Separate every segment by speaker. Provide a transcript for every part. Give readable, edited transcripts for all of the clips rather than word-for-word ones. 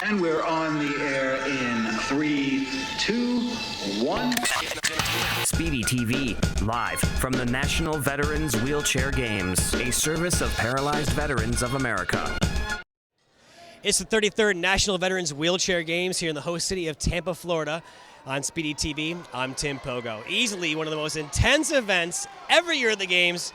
Speaker 1: And we're on the air in 3, 2, 1.
Speaker 2: Speedy TV, live from the National Veterans Wheelchair Games, a service of Paralyzed Veterans of America.
Speaker 3: It's the 33rd National Veterans Wheelchair Games here in the host city of Tampa, Florida. On Speedy TV, I'm Tim Pogo. Easily one of the most intense events every year at the Games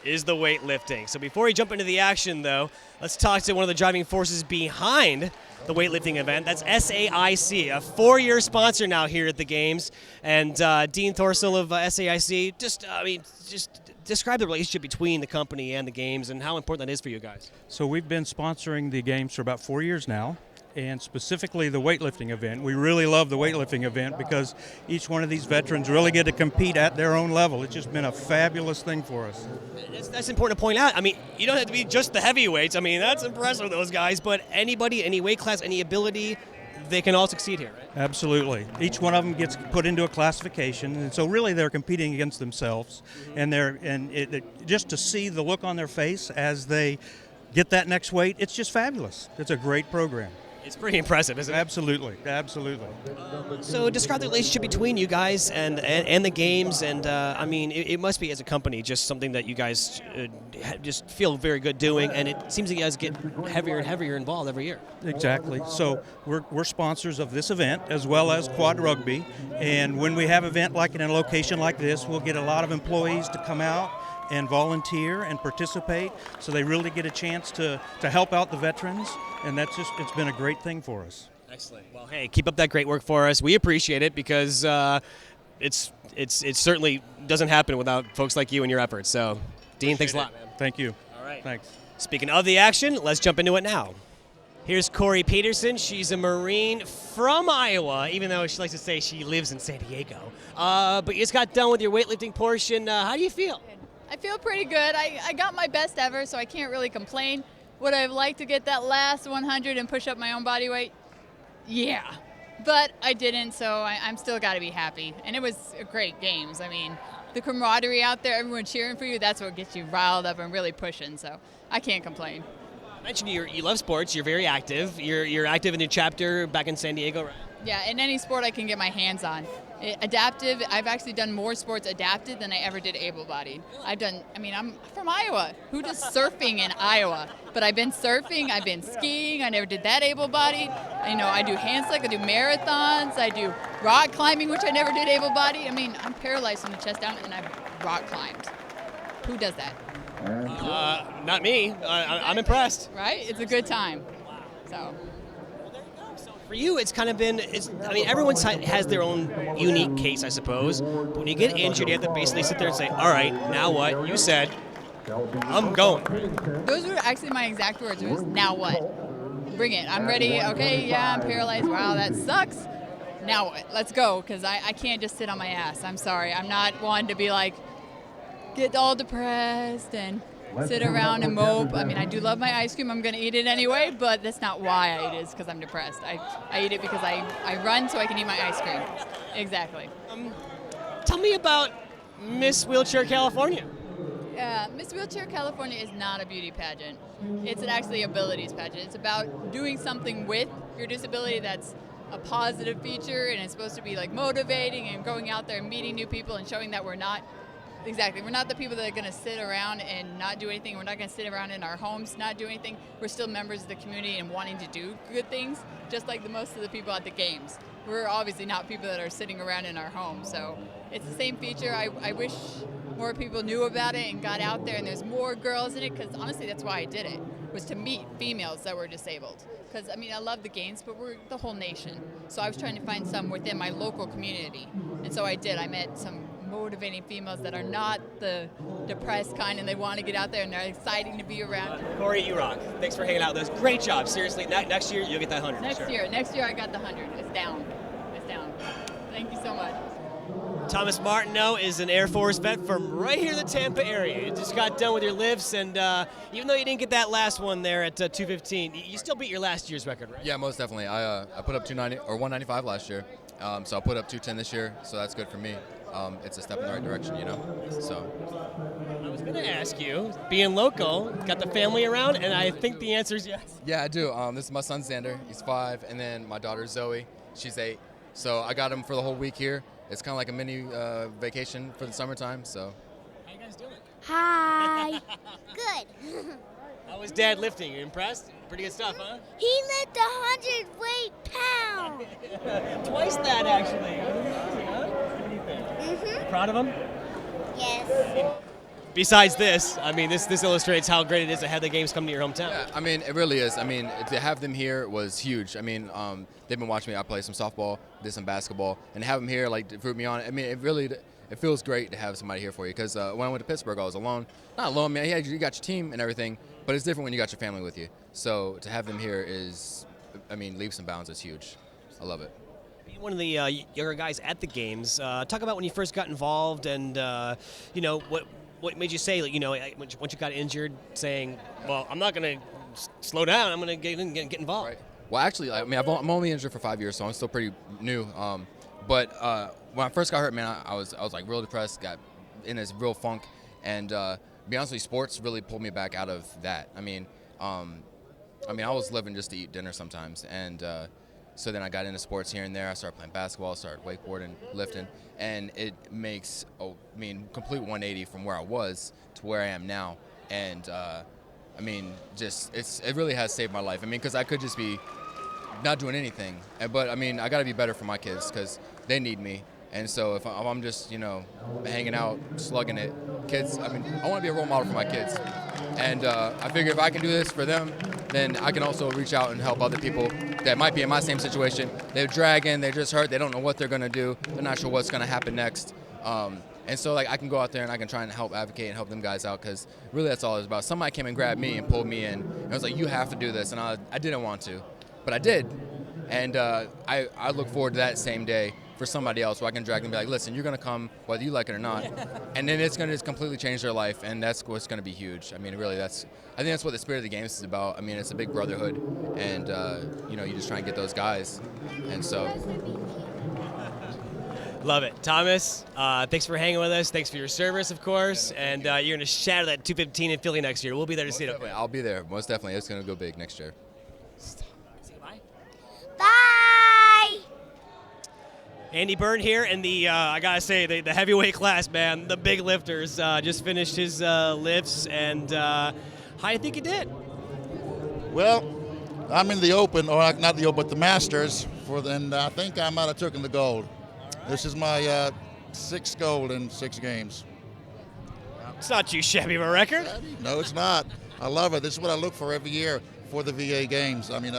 Speaker 3: is the weightlifting. So before we jump into the action, though, let's talk to one of the driving forces behind the weightlifting event. That's SAIC, a 4-year sponsor now here at the Games. And Dean Thorsell of SAIC, just describe the relationship between the company and the Games and how important that is for you guys.
Speaker 4: So we've been sponsoring the Games for about 4 years now, and specifically the weightlifting event. We really love the weightlifting event because each one of these veterans really get to compete at their own level. It's just been a fabulous thing for us.
Speaker 3: That's important to point out. I mean, you don't have to be just the heavyweights. I mean, that's impressive, those guys, but anybody, any weight class, any ability, they can all succeed here, right?
Speaker 4: Absolutely. Each one of them gets put into a classification, and so really they're competing against themselves. And just to see the look on their face as they get that next weight, it's just fabulous. It's a great program.
Speaker 3: It's pretty impressive, isn't it?
Speaker 4: Absolutely, absolutely.
Speaker 3: So describe the relationship between you guys and the Games, and I mean, it must be, as a company, just something that you guys just feel very good doing, and it seems that you guys get heavier and heavier involved every year.
Speaker 4: Exactly. So we're sponsors of this event as well as quad rugby, and when we have an event like in a location like this, we'll get a lot of employees to come out and volunteer and participate, so they really get a chance to help out the veterans, and it's been a great thing for us.
Speaker 3: Excellent. Well, hey, keep up that great work for us. We appreciate it because it certainly doesn't happen without folks like you and your efforts. So, Dean, thanks a lot, man.
Speaker 4: Thank you.
Speaker 3: All right.
Speaker 4: Thanks.
Speaker 3: Speaking of the action, let's jump into it now. Here's Corey Peterson. She's a Marine from Iowa, even though she likes to say she lives in San Diego. But you just got done with your weightlifting portion. How do you feel?
Speaker 5: I feel pretty good. I got my best ever, so I can't really complain. Would I have liked to get that last 100 and push up my own body weight? Yeah. But I didn't, so I'm still got to be happy. And it was a great Games. I mean, the camaraderie out there, everyone cheering for you, that's what gets you riled up and really pushing, so I can't complain.
Speaker 3: I mentioned you love sports. You're very active. You're active in your chapter back in San Diego, right?
Speaker 5: Yeah, in any sport I can get my hands on. Adaptive, I've actually done more sports adapted than I ever did able-bodied. I'm from Iowa. Who does surfing in Iowa? But I've been surfing, I've been skiing, I never did that able-bodied. I do handstand, I do marathons, I do rock climbing, which I never did able-bodied. I mean, I'm paralyzed from the chest down and I've rock climbed. Who does that?
Speaker 3: Not me. I'm impressed.
Speaker 5: Right? It's a good time. So.
Speaker 3: For you, it's kind of been, everyone has their own unique case, I suppose. But when you get injured, you have to basically sit there and say, all right, now what? You said, I'm going.
Speaker 5: Those were actually my exact words. It was, now what? Bring it. I'm ready. Okay, yeah, I'm paralyzed. Wow, that sucks. Now what? Let's go, because I can't just sit on my ass. I'm sorry. I'm not one to be like, get all depressed and sit around and mope. I mean, I do love my ice cream. I'm going to eat it anyway, but that's not why I eat it. It's because I'm depressed. I eat it because I run so I can eat my ice cream. Exactly.
Speaker 3: Tell me about Miss Wheelchair California.
Speaker 5: Miss Wheelchair California is not a beauty pageant. It's actually abilities pageant. It's about doing something with your disability that's a positive feature, and it's supposed to be like motivating and going out there and meeting new people and showing that we're not the people that are going to sit around and not do anything. We're not going to sit around in our homes, not do anything. We're still members of the community and wanting to do good things, just like most of the people at the Games. We're obviously not people that are sitting around in our homes. So it's the same feature. I wish more people knew about it and got out there and there's more girls in it, because honestly that's why I did it, was to meet females that were disabled. Because I love the Games, but we're the whole nation. So I was trying to find some within my local community. And so I did. I met some motivating females that are not the depressed kind, and they want to get out there and they're exciting to be around.
Speaker 3: Corey, you rock. Thanks for hanging out with us. Great job. Seriously, next year you'll get that 100.
Speaker 5: Next year I got the 100. It's down. Thank you so much.
Speaker 3: Thomas Martineau is an Air Force vet from right here in the Tampa area. You just got done with your lifts, and even though you didn't get that last one there at 215, you still beat your last year's record, right?
Speaker 6: Yeah, most definitely. I put up 290 or 195 last year, so I'll put up 210 this year, so that's good for me. It's a step in the right direction, So.
Speaker 3: was going to ask you, being local, got the family around, and I think the answer is yes.
Speaker 6: Yeah, I do. This is my son Xander. He's 5, and then my daughter Zoe. She's 8. So I got him for the whole week here. It's kind of like a mini vacation for the summertime. So.
Speaker 3: How you guys doing?
Speaker 7: Hi. Good.
Speaker 3: How was Dad lifting? You impressed? Pretty good stuff, huh?
Speaker 7: He lift 100 weight pounds.
Speaker 3: Twice that, actually. Amazing, huh? What do you think? Proud of him?
Speaker 7: Yes.
Speaker 3: Besides this, I mean, this illustrates how great it is to have the games come to your hometown.
Speaker 6: Yeah, I mean, it really is. I mean, to have them here was huge. I mean, they've been watching me. I play some softball, did some basketball, and to have them here, like, to root me on. I mean, it feels great to have somebody here for you. Because when I went to Pittsburgh, I was alone. Not alone, man. Yeah, you got your team and everything, but it's different when you got your family with you. So to have them here is, I mean, leaps and bounds. It's huge. I love it.
Speaker 3: Being one of the younger guys at the games, talk about when you first got involved, and you know what made you say, you know, once you got injured, saying, well, I'm not going to slow down. I'm going to get involved.
Speaker 6: Right. Well, actually, I mean, I'm only injured for 5 years, so I'm still pretty new. But when I first got hurt, man, I was like real depressed, got in this real funk, and to be honest with you, sports really pulled me back out of that. I mean, I was living just to eat dinner sometimes, and so then I got into sports here and there. I started playing basketball, started wakeboarding, lifting, and it makes complete 180 from where I was to where I am now. And I mean, just it really has saved my life. I mean, because I could just be not doing anything, but I mean, I got to be better for my kids because they need me. And so if I'm just, you know, hanging out, slugging it, kids, I mean, I want to be a role model for my kids. And I figure if I can do this for them, then I can also reach out and help other people that might be in my same situation. They're dragging, they're just hurt, they don't know what they're going to do, they're not sure what's going to happen next. And so, like, I can go out there and I can try and help advocate and help them guys out, because really that's all it's about. Somebody came and grabbed me and pulled me in. And I was like, you have to do this. And I didn't want to, but I did. And I look forward to that same day for somebody else where I can drag them and be like, listen, you're going to come whether you like it or not. And then it's going to just completely change their life, and that's what's going to be huge. I mean, really, I think that's what the spirit of the games is about. I mean, it's a big brotherhood, and, you know, you just try and get those guys. And so...
Speaker 3: Love it. Thomas, thanks for hanging with us. Thanks for your service, of course. And you're going to shatter that 215 in Philly next year. We'll be there to see it.
Speaker 6: I'll be there. Most definitely. It's going to go big next year.
Speaker 3: Say bye.
Speaker 7: Bye.
Speaker 3: Andy Byrne here, and I got to say, the heavyweight class, man, the big lifters, just finished his lifts. And how do you think he did?
Speaker 8: Well, I'm in the open, or not the open, but the Masters, and I think I might have taken the gold. This is my 6th gold in 6 games.
Speaker 3: It's not too shabby of a record.
Speaker 8: No, it's not. I love it. This is what I look for every year for the VA games. I mean,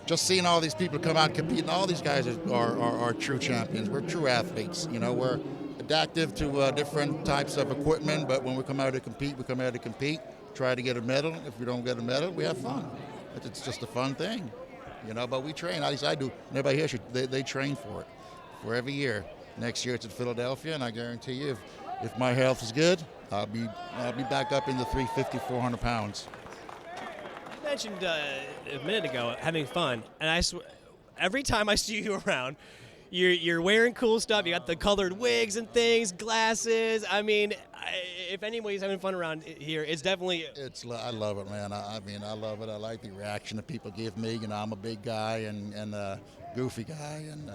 Speaker 8: just seeing all these people come out and compete, and all these guys are true champions. We're true athletes. You know, we're adaptive to different types of equipment, but when we come out to compete, we come out to compete, try to get a medal. If we don't get a medal, we have fun. It's just a fun thing, you know, but we train. At least I do. And everybody here, they train for it. For every year. Next year it's in Philadelphia, and I guarantee you, if my health is good, I'll be back up in the 350, 400 pounds.
Speaker 3: You mentioned a minute ago having fun, and I swear, every time I see you around, you're wearing cool stuff. You got the colored wigs and things, glasses. I mean, if anybody's having fun around here, it's definitely you.
Speaker 8: I love it, man. I mean, I love it. I like the reaction that people give me. You know, I'm a big guy and a goofy guy, and.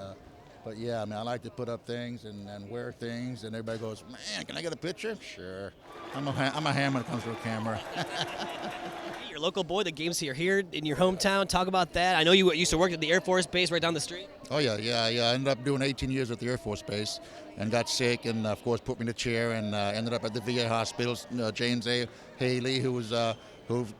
Speaker 8: But yeah, I mean, I like to put up things and wear things, and everybody goes, man, can I get a picture? Sure. I'm a ham when it comes to a camera.
Speaker 3: Your local boy, the games here in your hometown. Talk about that. I know you used to work at the Air Force Base right down the street.
Speaker 8: Oh, yeah. I ended up doing 18 years at the Air Force Base and got sick, and, of course, put me in a chair, and ended up at the VA hospitals. James A. Haley, who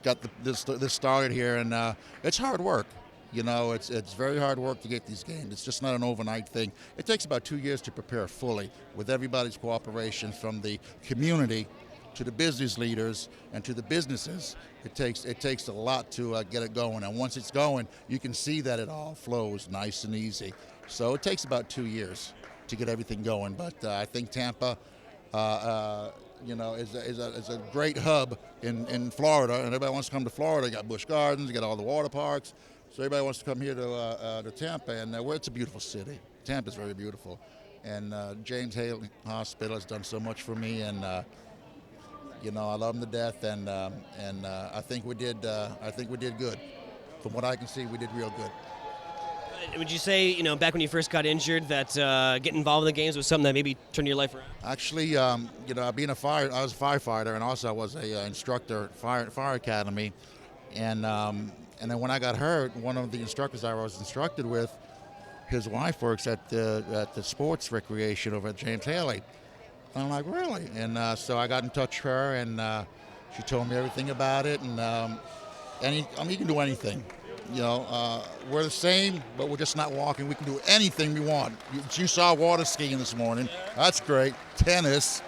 Speaker 8: got this started here, and it's hard work. You know, it's very hard work to get these games. It's just not an overnight thing. It takes about 2 years to prepare fully with everybody's cooperation, from the community to the business leaders and to the businesses. It takes a lot to get it going. And once it's going, you can see that it all flows nice and easy. So it takes about 2 years to get everything going. But I think Tampa, you know, is a great hub in Florida, and everybody wants to come to Florida. You got Busch Gardens, you got all the water parks. So everybody wants to come here to Tampa, and it's a beautiful city. Tampa's very beautiful, and James Haley Hospital has done so much for me, and You know, I love them to death, and I think we did. I think we did good. From what I can see, we did real good.
Speaker 3: Would you say, you know, back when you first got injured, that getting involved in the games was something that maybe turned your life around?
Speaker 8: Actually, you know, I was a firefighter, and also I was a instructor at fire academy, and then when I got hurt, one of the instructors I was instructed with, his wife works at the sports recreation over at James Haley. And I'm like, really? And so I got in touch with her, and she told me everything about it, and he can do anything. You know, we're the same, but we're just not walking. We can do anything we want. You saw water skiing this morning. That's great. Tennis,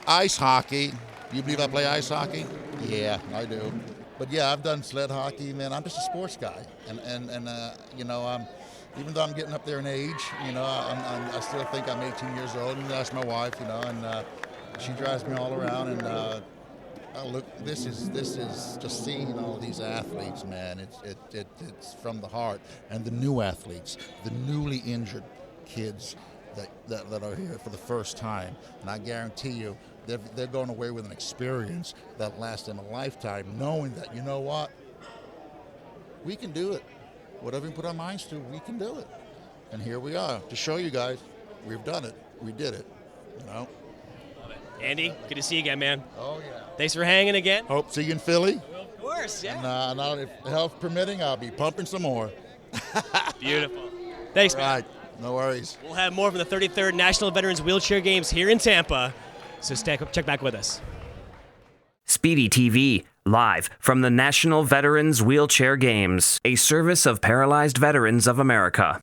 Speaker 8: ice hockey. You believe I play ice hockey? Yeah, I do. But yeah, I've done sled hockey, man. I'm just a sports guy, and you know, even though I'm getting up there in age, you know, I still think I'm 18 years old, and that's my wife, you know, and she drives me all around, and look, this is just seeing all these athletes, man. It's from the heart, and the new athletes, the newly injured kids that are here for the first time, and I guarantee you, they're going away with an experience that lasts them a lifetime, knowing that, you know what, we can do it. Whatever we put our minds to, we can do it. And here we are to show you guys we've done it. We did it. You know.
Speaker 3: Love it. Andy, good to see you again, man.
Speaker 8: Oh yeah.
Speaker 3: Thanks for hanging again.
Speaker 8: Hope to see you in Philly.
Speaker 3: Of course, yeah.
Speaker 8: And now, if health permitting, I'll be pumping some more.
Speaker 3: Beautiful. Thanks, man.
Speaker 8: Right. No worries.
Speaker 3: We'll have more from the 33rd National Veterans Wheelchair Games here in Tampa. So check back with us.
Speaker 2: Speedy TV, live from the National Veterans Wheelchair Games, a service of Paralyzed Veterans of America.